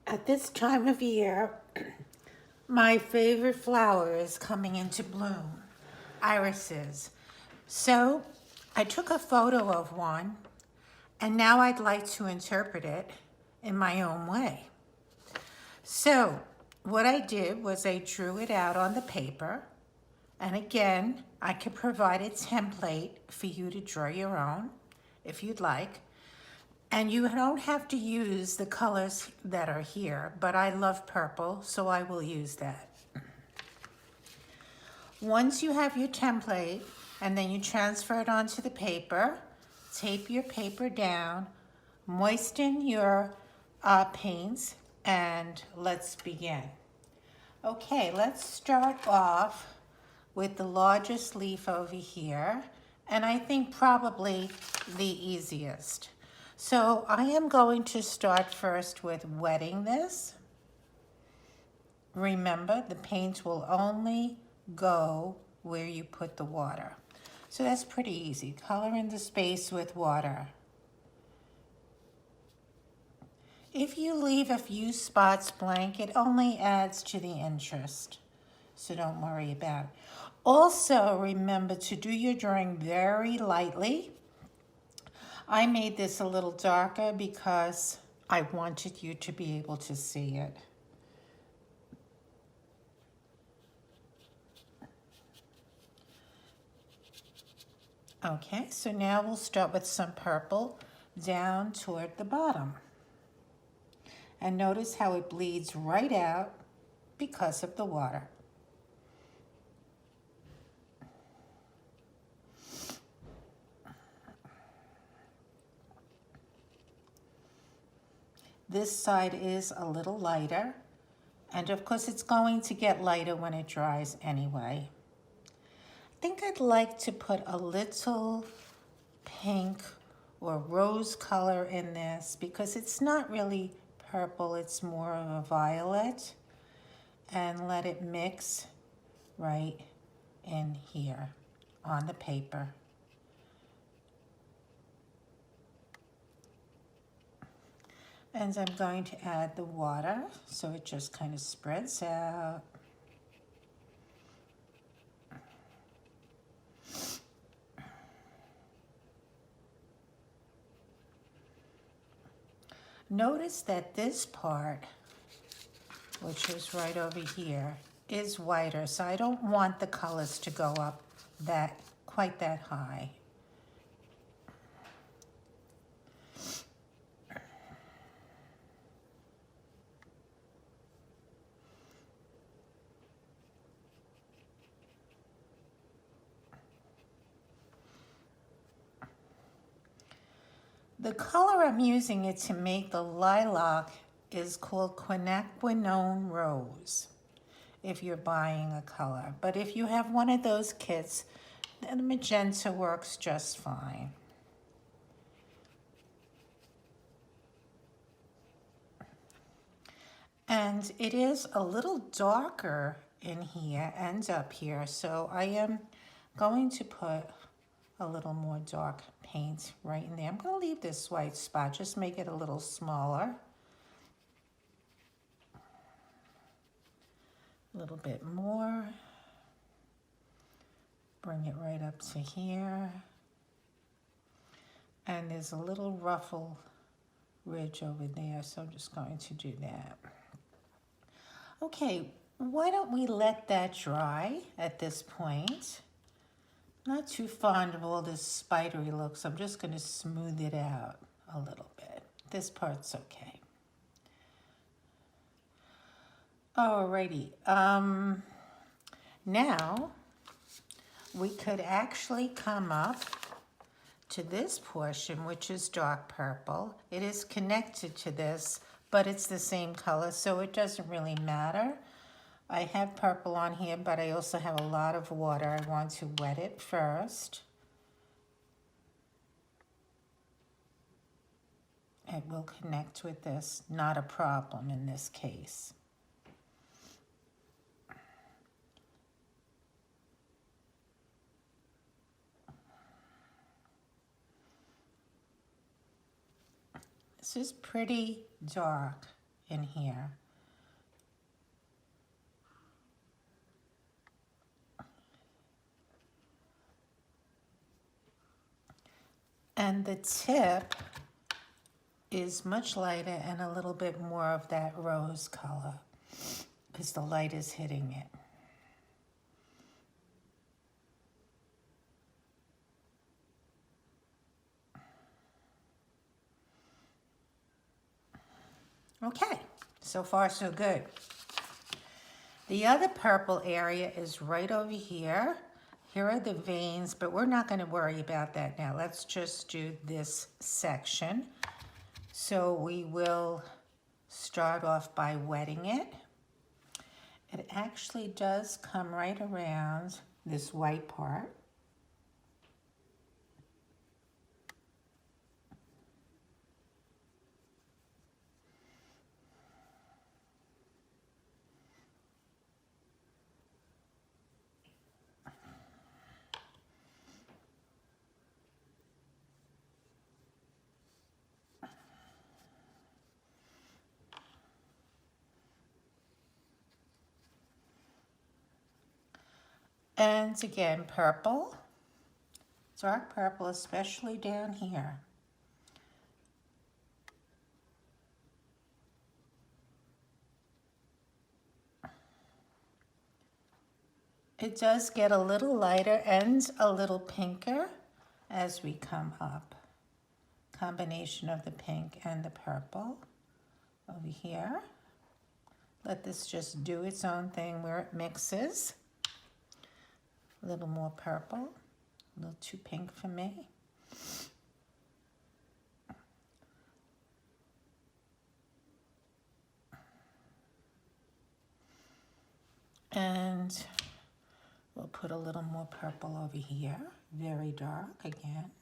At this time of year, my favorite flower is coming into bloom, irises. So I took a photo of one, and now I'd like to interpret it in my own way. So what I did was I drew it out on the paper, and again, I could provide a template for you to draw your own if you'd like. And you don't have to use the colors that are here, but I love purple, so I will use that. Once you have your template, and then you transfer it onto the paper, tape your paper down, moisten your paints, and let's begin. Okay, let's start off with the largest leaf over here, and I think probably the easiest. So I am going to start first with wetting this. Remember, the paint will only go where you put the water. So that's pretty easy. Color in the space with water. If you leave a few spots blank, it only adds to the interest. So don't worry about it. Also, remember to do your drawing very lightly. I made this a little darker because I wanted you to be able to see it. Okay, so now we'll start with some purple down toward the bottom. And notice how it bleeds right out because of the water. This side is a little lighter, and of course it's going to get lighter when it dries anyway. I think I'd like to put a little pink or rose color in this because it's not really purple, it's more of a violet, and let it mix right in here on the paper. And I'm going to add the water so it just kind of spreads out. Notice that this part, which is right over here, is whiter, so I don't want the colors to go up quite that high. The color I'm using it to make the lilac is called quinacridone rose, if you're buying a color. But if you have one of those kits, then the magenta works just fine. And it is a little darker in here and up here, so I am going to put a little more dark paint right in there. I'm going to leave this white spot, just make it a little smaller. A little bit more. Bring it right up to here. And there's a little ruffle ridge over there, so I'm just going to do that. Okay, why don't we let that dry at this point? Not too fond of all this spidery look, so I'm just going to smooth it out a little bit. This part's okay. Alrighty, now we could actually come up to this portion, which is dark purple. It is connected to this, but it's the same color, so it doesn't really matter. I have purple on here, but I also have a lot of water. I want to wet it first. It will connect with this, not a problem in this case. This is pretty dark in here. And the tip is much lighter and a little bit more of that rose color because the light is hitting it. Okay, so far so good. The other purple area is right over here. Here are the veins, but we're not going to worry about that now. Let's just do this section. So we will start off by wetting it. It actually does come right around this white part. And again, purple, dark purple, especially down here. It does get a little lighter and a little pinker as we come up. Combination of the pink and the purple over here. Let this just do its own thing where it mixes. A little more purple, a little too pink for me. And we'll put a little more purple over here, very dark again.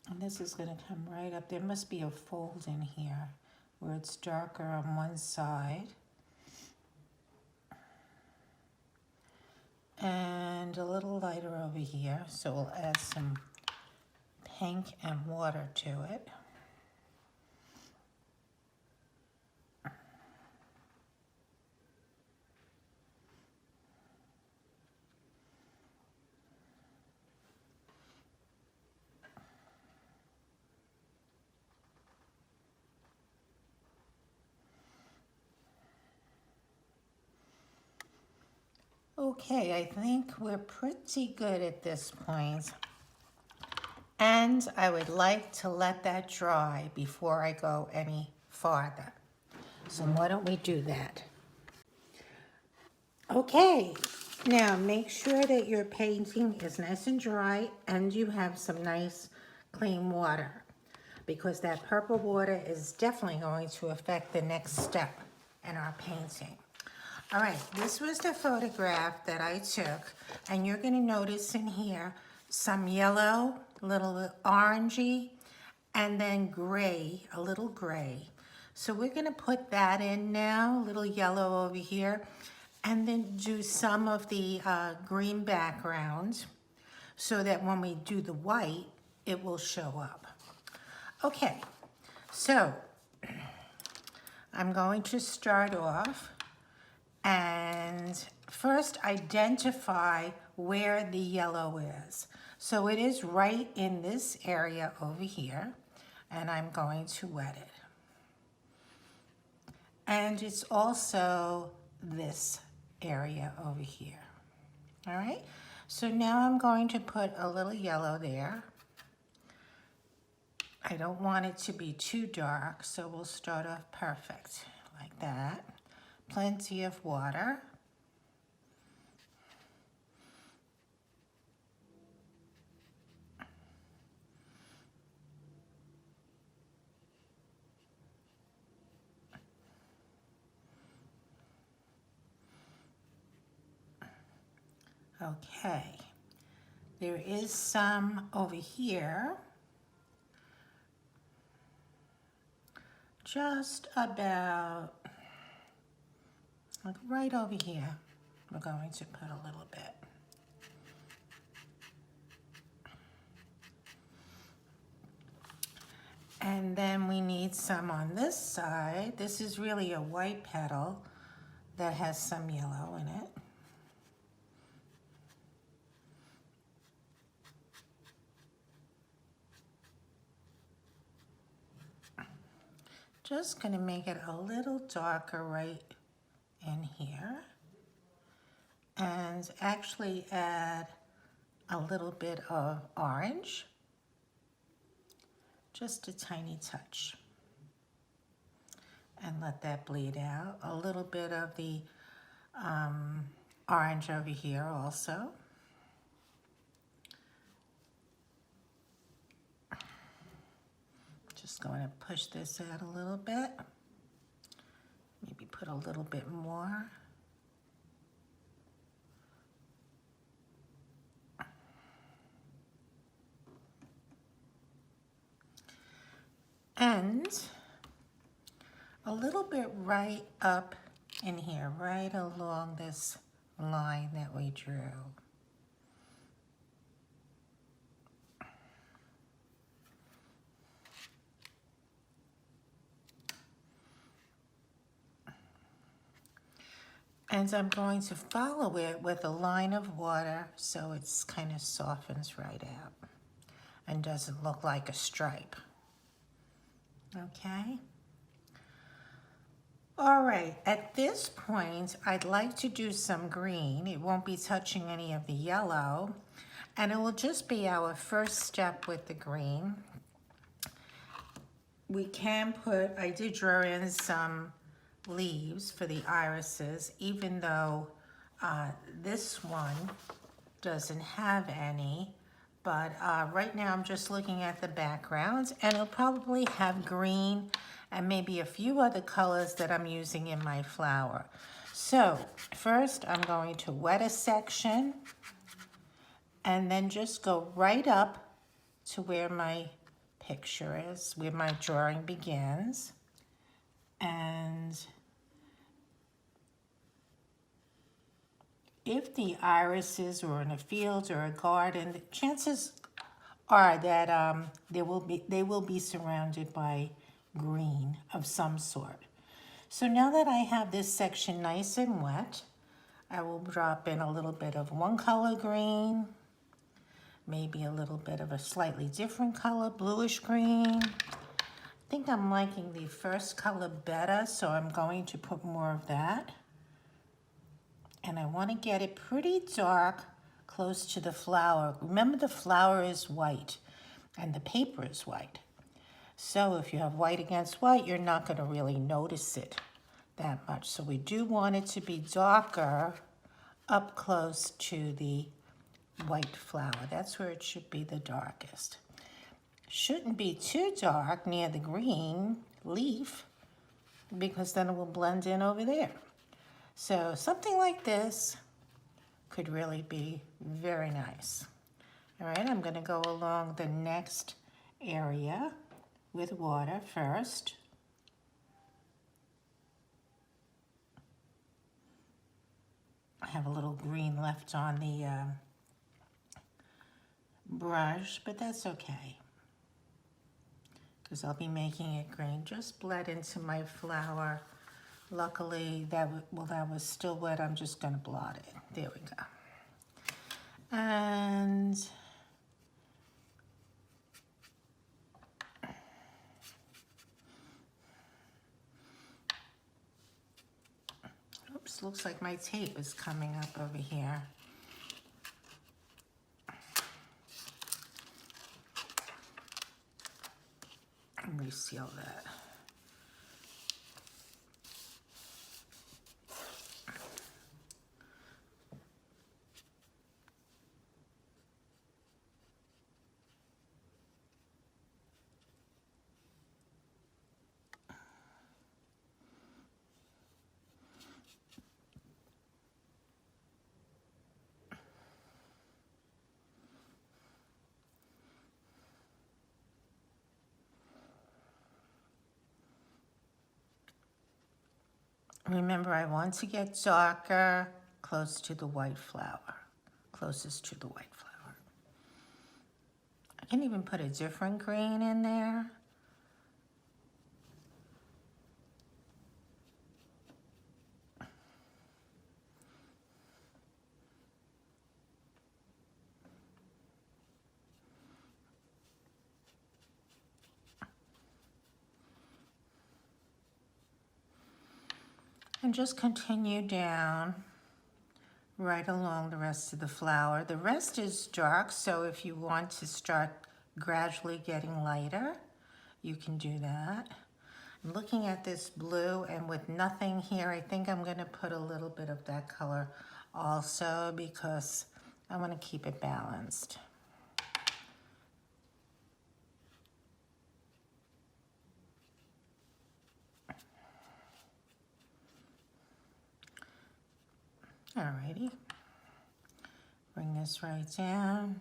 And this is going to come right up. There must be a fold in here where it's darker on one side. And a little lighter over here, so we'll add some pink and water to it. Okay, I think we're pretty good at this point. And I would like to let that dry before I go any farther. So why don't we do that? Okay, now make sure that your painting is nice and dry and you have some nice clean water, because that purple water is definitely going to affect the next step in our painting. All right, this was the photograph that I took, and you're going to notice in here some yellow, a little orangey, and then gray, a little gray. So we're going to put that in now, a little yellow over here, and then do some of the green background so that when we do the white, it will show up. Okay, so I'm going to start off and first identify where the yellow is. So it is right in this area over here, and I'm going to wet it. And it's also this area over here. All right, so now I'm going to put a little yellow there. I don't want it to be too dark, so we'll start off perfect like that. Plenty of water. Okay, there is some over here, just about like right over here. We're going to put a little bit. And then we need some on this side. This is really a white petal that has some yellow in it. Just gonna make it a little darker right in here. And actually add a little bit of orange. Just a tiny touch. And let that bleed out. A little bit of the orange over here also. Just going to push this out a little bit. Maybe put a little bit more. And a little bit right up in here, right along this line that we drew. And I'm going to follow it with a line of water so it's kind of softens right out and doesn't look like a stripe. Okay? All right, at this point, I'd like to do some green. It won't be touching any of the yellow, and it will just be our first step with the green. We can put, I did draw in some leaves for the irises, even though this one doesn't have any. But right now I'm just looking at the backgrounds, and it'll probably have green and maybe a few other colors that I'm using in my flower. So first I'm going to wet a section and then just go right up to where my picture is, where my drawing begins. And if the irises were in a field or a garden, the chances are that they will be surrounded by green of some sort. So now that I have this section nice and wet, I will drop in a little bit of one color green, maybe a little bit of a slightly different color, bluish green. I think I'm liking the first color better, so I'm going to put more of that. And I want to get it pretty dark close to the flower. Remember, the flower is white and the paper is white. So if you have white against white, you're not going to really notice it that much. So we do want it to be darker up close to the white flower. That's where it should be the darkest. Shouldn't be too dark near the green leaf because then it will blend in over there. So something like this could really be very nice. All right, I'm going to go along the next area with water first. I have a little green left on the brush, but that's okay, because I'll be making it green. Just bled into my flower. Luckily, that was still wet. I'm just going to blot it. There we go. And oops, looks like my tape is coming up over here. Reseal that. Remember, I want to get darker close to the white flower, closest to the white flower. I can even put a different green in there, And just continue down right along the rest of the flower. The rest is dark, so if you want to start gradually getting lighter, you can do that. I'm looking at this blue, and with nothing here, I think I'm going to put a little bit of that color also because I want to keep it balanced. Alrighty, bring this right down.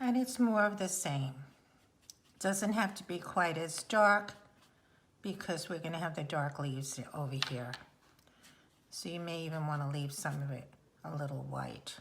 And it's more of the same. Doesn't have to be quite as dark because we're going to have the dark leaves over here. So you may even want to leave some of it a little white.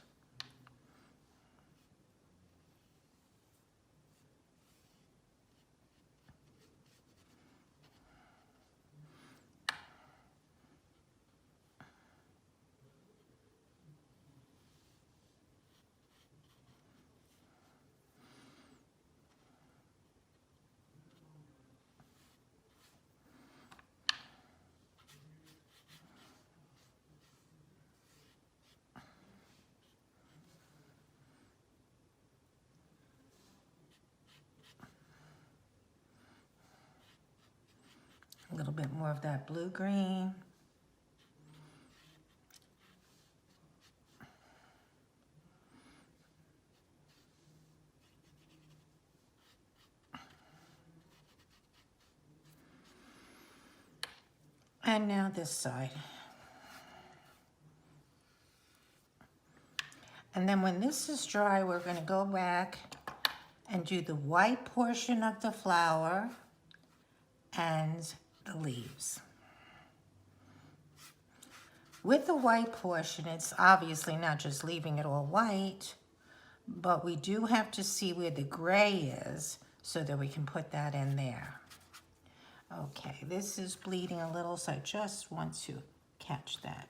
A little bit more of that blue-green. And now this side. And then when this is dry, we're going to go back and do the white portion of the flower and the leaves. With the white portion, it's obviously not just leaving it all white, but we do have to see where the gray is so that we can put that in there. Okay, this is bleeding a little, so I just want to catch that.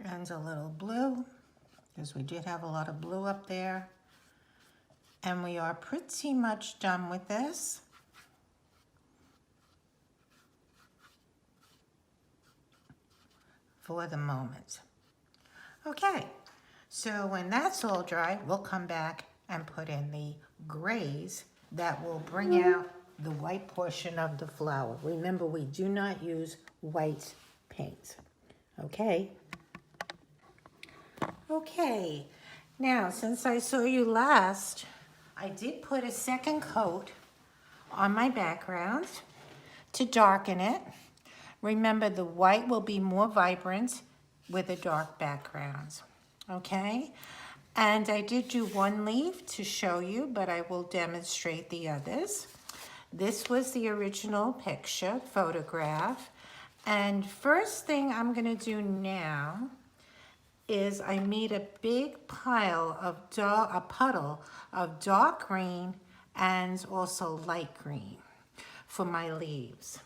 And a little blue, because we did have a lot of blue up there. And we are pretty much done with this. For the moment. Okay, so when that's all dry, we'll come back and put in the grays that will bring out the white portion of the flower. Remember, we do not use white paint. Okay. Okay, now since I saw you last, I did put a second coat on my background to darken it. Remember, the white will be more vibrant with a dark background, okay? And I did do one leaf to show you, but I will demonstrate the others. This was the original picture, photograph. And first thing I'm gonna do now is I made a big pile of a puddle of dark green and also light green for my leaves.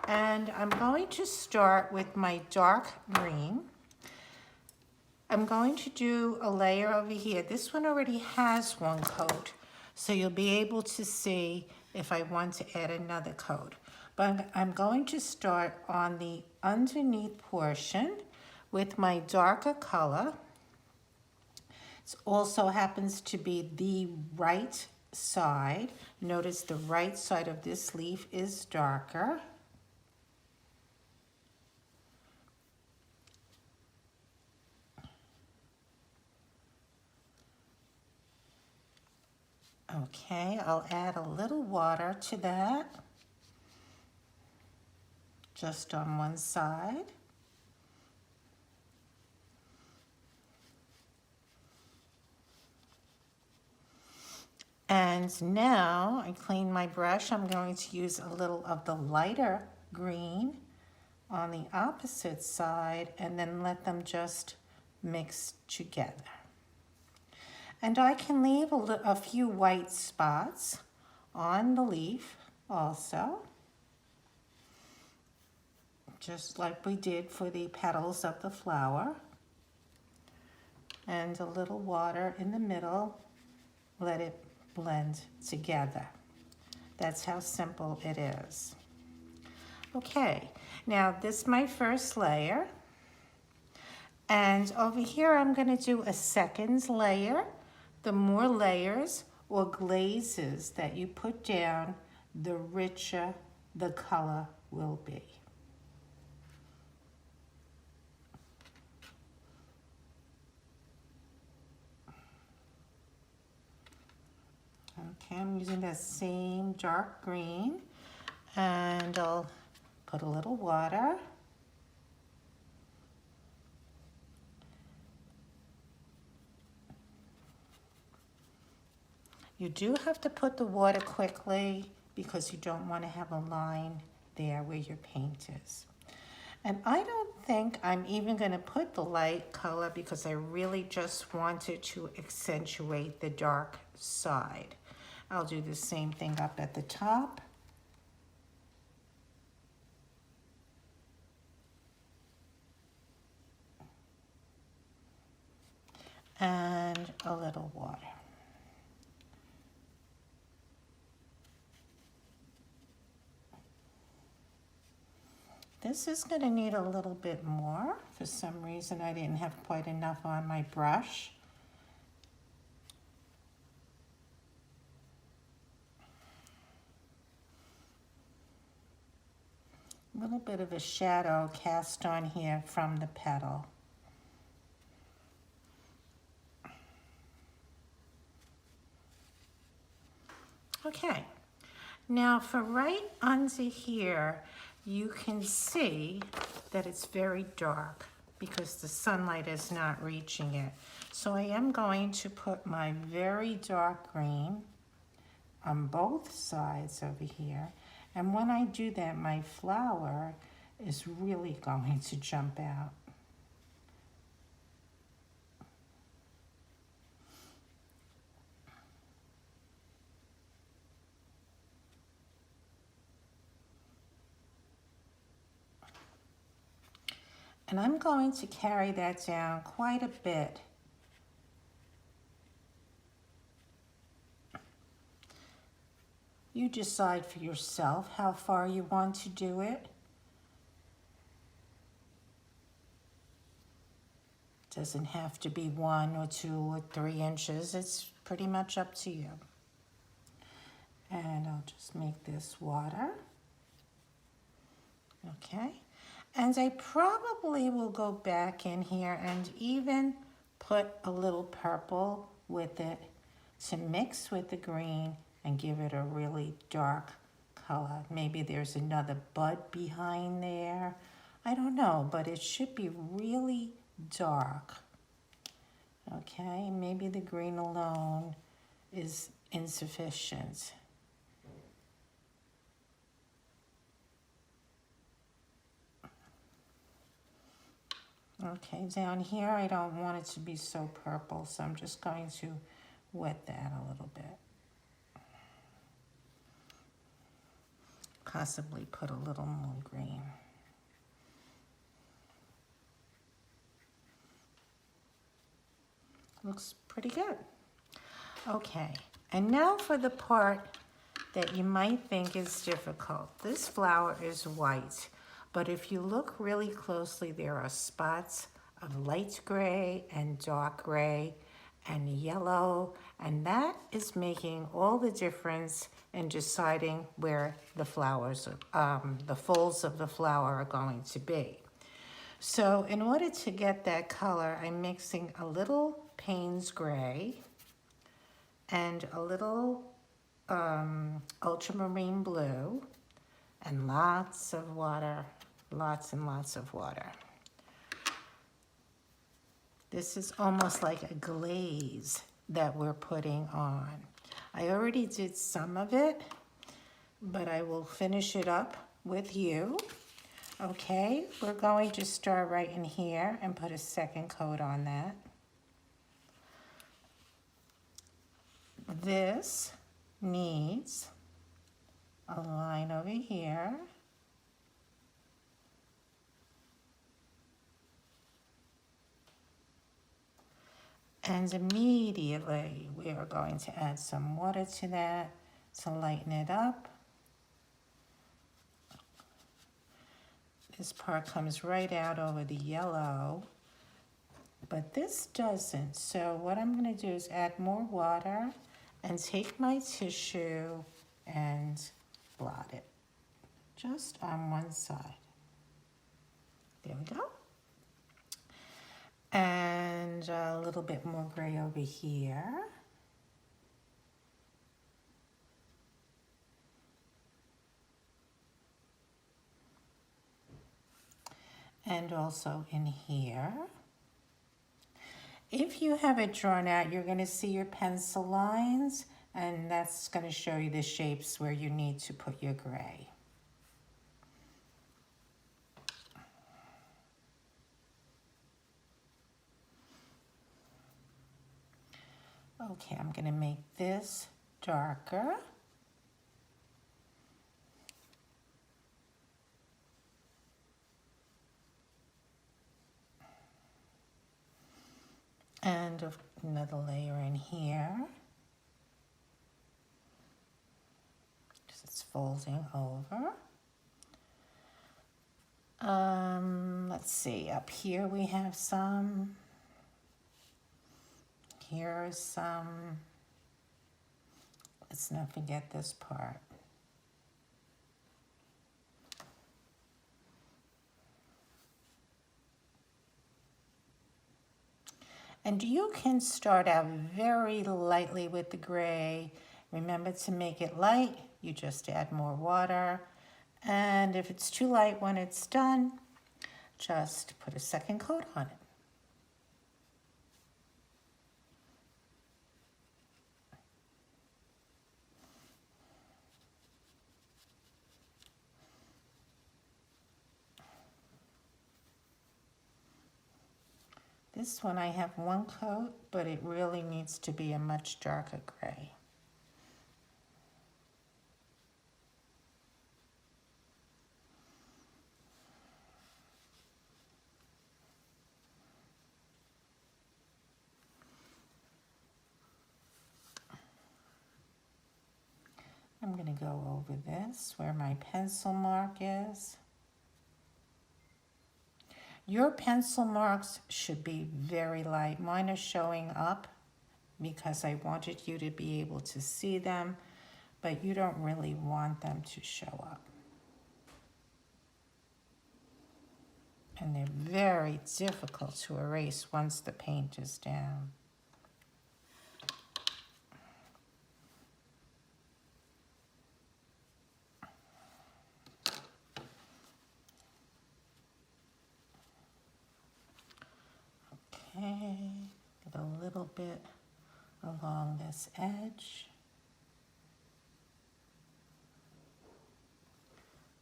And I'm going to start with my dark green. I'm going to do a layer over here. This one already has one coat, so you'll be able to see if I want to add another coat. But I'm going to start on the underneath portion with my darker color. It also happens to be the right side. Notice the right side of this leaf is darker. Okay, I'll add a little water to that, just on one side. And now I clean my brush. I'm going to use a little of the lighter green on the opposite side and then let them just mix together. And I can leave a few white spots on the leaf also, just like we did for the petals of the flower. And a little water in the middle, let it blend together. That's how simple it is. Okay, now this is my first layer. And over here I'm going to do a second layer. The more layers or glazes that you put down, the richer the color will be. Okay, I'm using that same dark green, and I'll put a little water. You do have to put the water quickly because you don't want to have a line there where your paint is. And I don't think I'm even going to put the light color because I really just wanted to accentuate the dark side. I'll do the same thing up at the top. And a little water. This is going to need a little bit more. For some reason, I didn't have quite enough on my brush. A little bit of a shadow cast on here from the petal. Okay, now for right under here, you can see that it's very dark because the sunlight is not reaching it. So I am going to put my very dark green on both sides over here. And when I do that, my flower is really going to jump out. And I'm going to carry that down quite a bit. You decide for yourself how far you want to do it. Doesn't have to be 1 or 2 or 3 inches. It's pretty much up to you. And I'll just make this water. Okay. And I probably will go back in here and even put a little purple with it to mix with the green and give it a really dark color. Maybe there's another bud behind there. I don't know, but it should be really dark. Okay, maybe the green alone is insufficient. Okay, down here I don't want it to be so purple, so I'm just going to wet that a little bit. Possibly put a little more green. Looks pretty good. Okay, and now for the part that you might think is difficult. This flower is white, but if you look really closely, there are spots of light gray and dark gray and yellow, and that is making all the difference in deciding where the flowers, the folds of the flower are going to be. So in order to get that color, I'm mixing a little Payne's gray and a little ultramarine blue, and lots of water, lots and lots of water. This is almost like a glaze that we're putting on. I already did some of it, but I will finish it up with you. Okay, we're going to start right in here and put a second coat on that. This needs a line over here. And immediately we are going to add some water to that to lighten it up. This part comes right out over the yellow, but this doesn't. So what I'm going to do is add more water and take my tissue and blot it just on one side. There we go. And a little bit more gray over here. And also in here. If you have it drawn out, you're going to see your pencil lines, and that's going to show you the shapes where you need to put your gray. Okay, I'm going to make this darker. And another layer in here. Just it's folding over. Let's see, up here we have some. Here is some. Let's not forget this part. And you can start out very lightly with the gray. Remember to make it light, you just add more water. And if it's too light when it's done, just put a second coat on it. This one I have one coat, but it really needs to be a much darker gray. I'm going to go over this where my pencil mark is. Your pencil marks should be very light. Mine are showing up because I wanted you to be able to see them, but you don't really want them to show up. And they're very difficult to erase once the paint is down. Okay, get a little bit along this edge.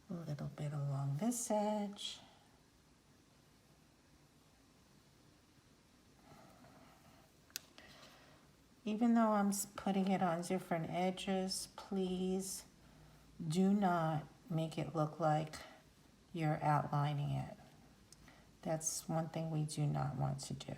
A little bit along this edge. Even though I'm putting it on different edges, please do not make it look like you're outlining it. That's one thing we do not want to do.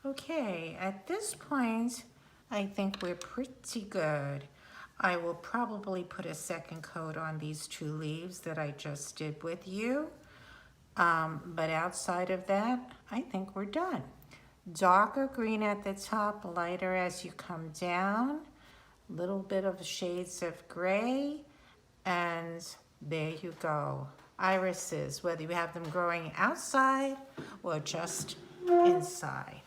Okay, at this point, I think we're pretty good. I will probably put a second coat on these 2 leaves that I just did with you. But outside of that, I think we're done. Darker green at the top, lighter as you come down. Little bit of shades of gray, and there you go. Irises, whether you have them growing outside or just inside.